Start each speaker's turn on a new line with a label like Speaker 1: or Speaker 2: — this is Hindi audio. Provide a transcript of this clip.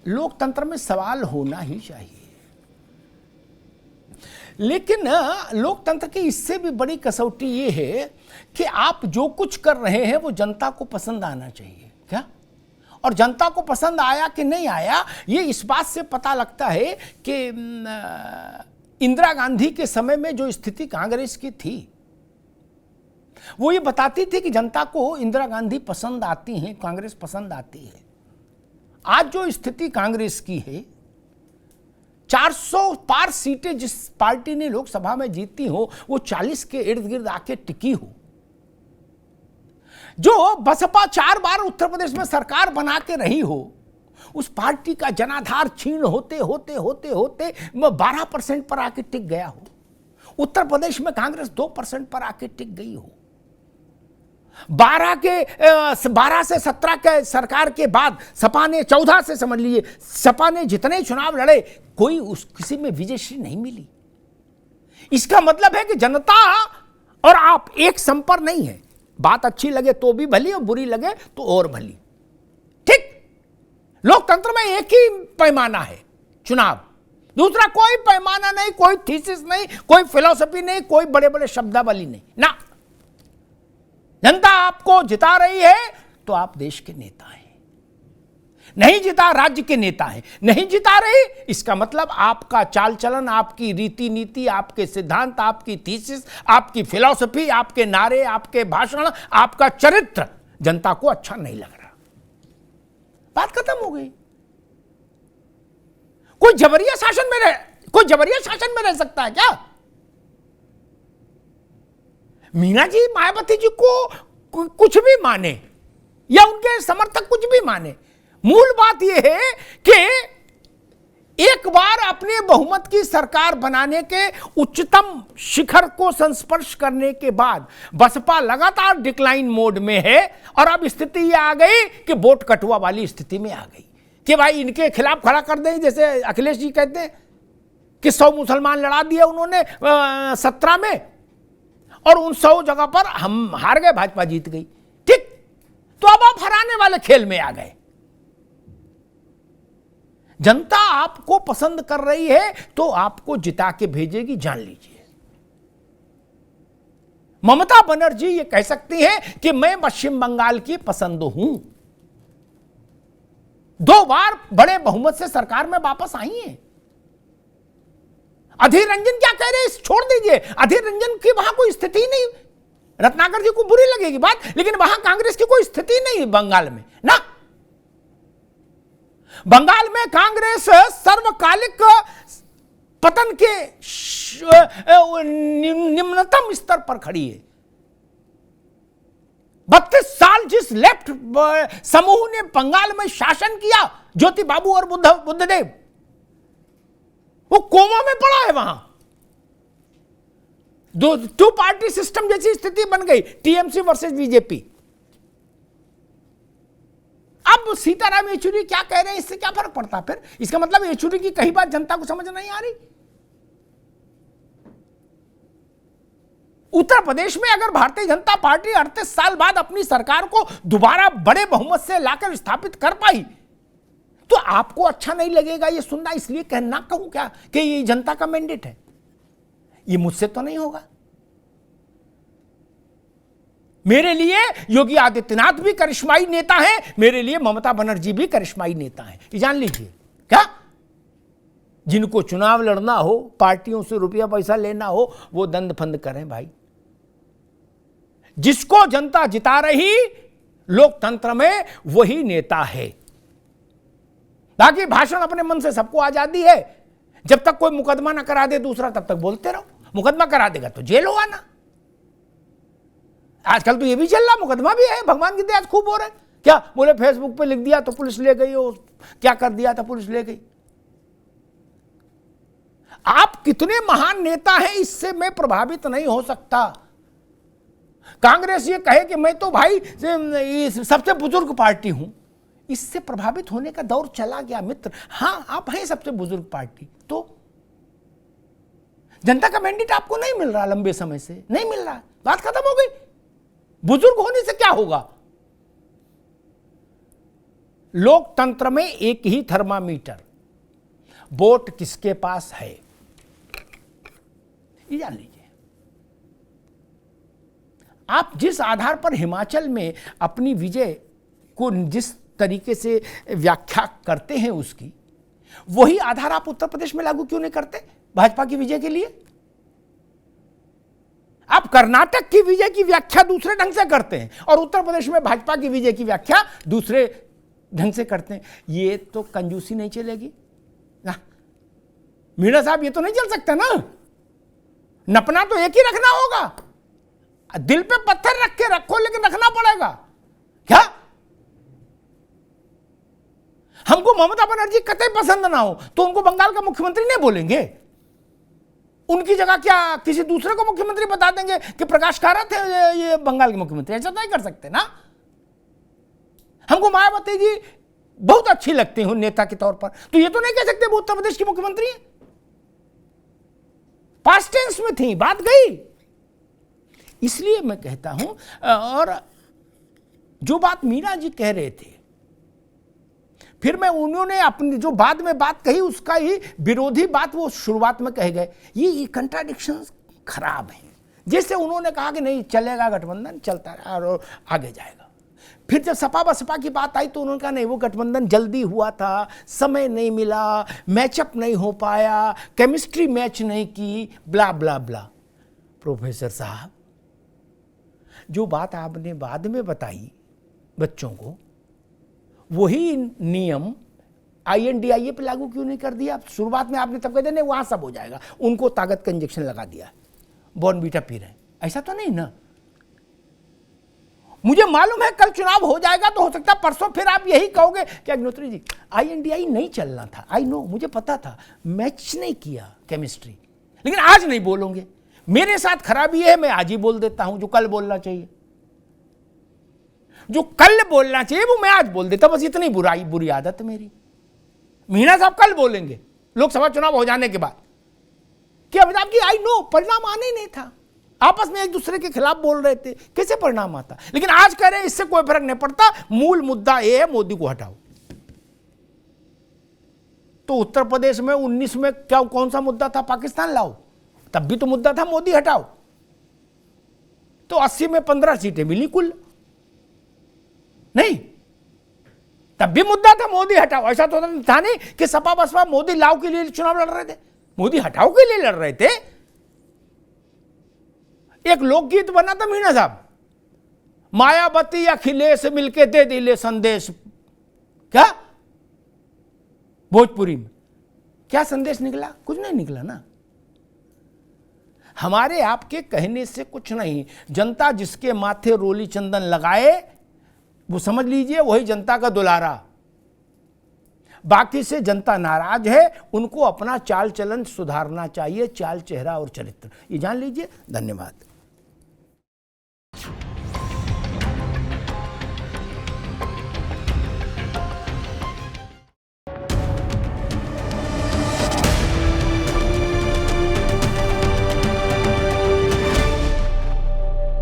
Speaker 1: लोकतंत्र में सवाल होना ही चाहिए, लेकिन लोकतंत्र की इससे भी बड़ी कसौटी ये है कि आप जो कुछ कर रहे हैं वो जनता को पसंद आना चाहिए क्या, और जनता को पसंद आया कि नहीं आया ये इस बात से पता लगता है कि इंदिरा गांधी के समय में जो स्थिति कांग्रेस की थी वो ये बताती थी कि जनता को इंदिरा गांधी पसंद आती हैं, कांग्रेस पसंद आती है। आज जो स्थिति कांग्रेस की है, 400 पार सीटें जिस पार्टी ने लोकसभा में जीती हो वो 40 के इर्द गिर्द आके टिकी हो। जो बसपा 4 बार उत्तर प्रदेश में सरकार बना के रही हो, उस पार्टी का जनाधार छीन होते होते होते होते 12% पर आके टिक गया हो। उत्तर प्रदेश में कांग्रेस 2% पर आके टिक गई हो। 12 से 17 के सरकार के बाद सपा ने 14 से समझ लीजिए, सपा ने जितने चुनाव लड़े कोई किसी में विजयश्री नहीं मिली। इसका मतलब है कि जनता और आप एक सम पर नहीं है। बात अच्छी लगे तो भी भली और बुरी लगे तो और भली। ठीक, लोकतंत्र में एक ही पैमाना है चुनाव, दूसरा कोई पैमाना नहीं, कोई थीसिस नहीं, कोई फिलॉसफी नहीं, कोई बड़े बड़े शब्दावली नहीं ना। जनता आपको जिता रही है तो आप देश के नेता हैं, नहीं जिता राज्य के नेता हैं। नहीं जिता रही इसका मतलब आपका चाल चलन, आपकी रीति नीति, आपके सिद्धांत, आपकी थीसिस, आपकी फिलॉसफी, आपके नारे, आपके भाषण, आपका चरित्र जनता को अच्छा नहीं लग रहा। बात खत्म हो गई। कोई जबरिया शासन में रह सकता है क्या? मीना जी मायावती जी को कुछ भी माने या उनके समर्थक कुछ भी माने, मूल बात यह है कि एक बार अपने बहुमत की सरकार बनाने के उच्चतम शिखर को संस्पर्श करने के बाद बसपा लगातार डिक्लाइन मोड में है और अब स्थिति यह आ गई कि वोट कटुआ वाली स्थिति में आ गई कि भाई इनके खिलाफ खड़ा कर दें। जैसे अखिलेश जी कहते हैं कि 100 मुसलमान लड़ा दिए उन्होंने 17 में और उन 100 जगह पर हम हार गए, भाजपा जीत गई। ठीक, तो अब आप हराने वाले खेल में आ गए। जनता आपको पसंद कर रही है तो आपको जिता के भेजेगी, जान लीजिए। ममता बनर्जी ये कह सकती हैं कि मैं पश्चिम बंगाल की पसंद हूं। 2 बार बड़े बहुमत से सरकार में वापस आई हैं। अधीर रंजन क्या कह रहे हैं छोड़ दीजिए, अधीर रंजन की वहां कोई स्थिति नहीं। रत्नाकर जी को बुरी लगेगी बात, लेकिन वहां कांग्रेस की कोई स्थिति नहीं बंगाल में ना। बंगाल में कांग्रेस सर्वकालिक पतन के निम्नतम स्तर पर खड़ी है। 32 साल जिस लेफ्ट समूह ने बंगाल में शासन किया, ज्योति बाबू और बुद्धदेव, वो कोमा में पड़ा है। वहां 2 पार्टी सिस्टम जैसी स्थिति बन गई, टीएमसी वर्सेस बीजेपी। अब सीताराम येचुरी क्या कह रहे हैं, इससे क्या फर्क पड़ता? फिर इसका मतलब येचुरी की कई बात जनता को समझ नहीं आ रही। उत्तर प्रदेश में अगर भारतीय जनता पार्टी 38 साल बाद अपनी सरकार को दोबारा बड़े बहुमत से लाकर स्थापित कर पाई तो आपको अच्छा नहीं लगेगा ये सुनना। इसलिए कहना कहूं क्या कि ये जनता का मैंडेट है, ये मुझसे तो नहीं होगा। मेरे लिए योगी आदित्यनाथ भी करिश्माई नेता हैं, मेरे लिए ममता बनर्जी भी करिश्माई नेता हैं, ये जान लीजिए। क्या जिनको चुनाव लड़ना हो, पार्टियों से रुपया पैसा लेना हो, वो दंड फंद करें भाई। जिसको जनता जिता रही लोकतंत्र में वही नेता है। बाकी भाषण अपने मन से सबको आजादी है। जब तक कोई मुकदमा ना करा दे दूसरा तब तक बोलते रहो। मुकदमा करा देगा तो जेल हो आना। आजकल तो ये भी चल रहा, मुकदमा भी है, भगवान की दया खूब हो रहा है। क्या बोले फेसबुक पे लिख दिया तो पुलिस ले गई, और क्या कर दिया था पुलिस ले गई। आप कितने महान नेता हैं इससे मैं प्रभावित नहीं हो सकता। कांग्रेस ये कहे कि मैं तो भाई सबसे बुजुर्ग पार्टी हूं, इससे प्रभावित होने का दौर चला गया मित्र। हां, आप हैं सबसे बुजुर्ग पार्टी, तो जनता का मैंडेट आपको नहीं मिल रहा, लंबे समय से नहीं मिल रहा, बात खत्म हो गई। बुजुर्ग होने से क्या होगा? लोकतंत्र में एक ही थर्मामीटर, वोट किसके पास है, ये जान लीजिए। आप जिस आधार पर हिमाचल में अपनी विजय को जिस तरीके से व्याख्या करते हैं उसकी, वही आधार आप उत्तर प्रदेश में लागू क्यों नहीं करते भाजपा की विजय के लिए? आप कर्नाटक की विजय की व्याख्या दूसरे ढंग से करते हैं और उत्तर प्रदेश में भाजपा की विजय की व्याख्या दूसरे ढंग से करते हैं। ये तो कंजूसी नहीं चलेगी ना मीणा साहब, ये तो नहीं चल सकता ना। नपना तो एक ही रखना होगा, दिल पे पत्थर रख के रखो लेकिन रखना पड़ेगा क्या? हमको ममता बनर्जी कतई पसंद ना हो तो उनको बंगाल का मुख्यमंत्री नहीं बोलेंगे, उनकी जगह क्या किसी दूसरे को मुख्यमंत्री बता देंगे कि प्रकाश कारात है ये बंगाल के मुख्यमंत्री? ऐसा तो नहीं कर सकते ना। हमको मायावती जी बहुत अच्छी लगती हैं नेता के तौर पर, तो ये तो नहीं कह सकते वो उत्तर प्रदेश की मुख्यमंत्री है। पास्ट टेंस में थी, बात गई। इसलिए मैं कहता हूं, और जो बात मीणा जी कह रहे थे, फिर मैं उन्होंने अपनी जो बाद में बात कही उसका ही विरोधी बात वो शुरुआत में कह गए। ये कंट्राडिक्शन खराब है। जैसे उन्होंने कहा कि नहीं चलेगा गठबंधन, चलता रहा और आगे जाएगा। फिर जब सपा बसपा की बात आई तो उन्होंने कहा नहीं वो गठबंधन जल्दी हुआ था, समय नहीं मिला, मैचअप नहीं हो पाया, केमिस्ट्री मैच नहीं की, ब्ला ब्ला ब्ला। प्रोफेसर साहब, जो बात आपने बाद में बताई बच्चों को, वही नियम INDIA पे लागू क्यों नहीं कर दिया? शुरुआत में आपने तब कह दिया नहीं वहां सब हो जाएगा, उनको ताकत का इंजेक्शन लगा दिया, बॉर्नवीटा पी रहे हैं, ऐसा तो नहीं ना। मुझे मालूम है कल चुनाव हो जाएगा तो हो सकता है परसों फिर आप यही कहोगे कि अग्निहोत्री जी INDI नहीं चलना था। आई नो, मुझे पता था, मैच नहीं किया केमिस्ट्री, लेकिन आज नहीं बोलोगे। मेरे साथ खराबी है, मैं आज ही बोल देता हूं जो कल बोलना चाहिए। जो कल बोलना चाहिए वो मैं आज बोल देता, बस इतनी बुरी आदत है मेरी। मीणा साहब कल बोलेंगे लोकसभा चुनाव हो जाने के बाद कि अमिताभ जी आई नो परिणाम आने ही नहीं था, आपस में एक दूसरे के खिलाफ बोल रहे थे, कैसे परिणाम आता? लेकिन आज कह रहे हैं इससे कोई फर्क नहीं पड़ता, मूल मुद्दा ये है मोदी को हटाओ। तो उत्तर प्रदेश में 19 में क्या कौन सा मुद्दा था? पाकिस्तान लाओ, तब भी तो मुद्दा था मोदी हटाओ। तो 80 में 15 सीटें मिली कुल, नहीं तब भी मुद्दा था मोदी हटाओ। ऐसा तो था नहीं कि सपा बसपा मोदी लाओ के लिए चुनाव लड़ रहे थे, मोदी हटाओ के लिए लड़ रहे थे। एक लोकगीत बना था मीणा साहब, मायावती अखिलेश मिलके दे दिले संदेश, क्या भोजपुरी में क्या संदेश निकला? कुछ नहीं निकला ना। हमारे आपके कहने से कुछ नहीं, जनता जिसके माथे रोली चंदन लगाए वो समझ लीजिए वही जनता का दुलारा। बाकी से जनता नाराज है, उनको अपना चाल चलन सुधारना चाहिए, चाल चेहरा और चरित्र, ये जान लीजिए। धन्यवाद।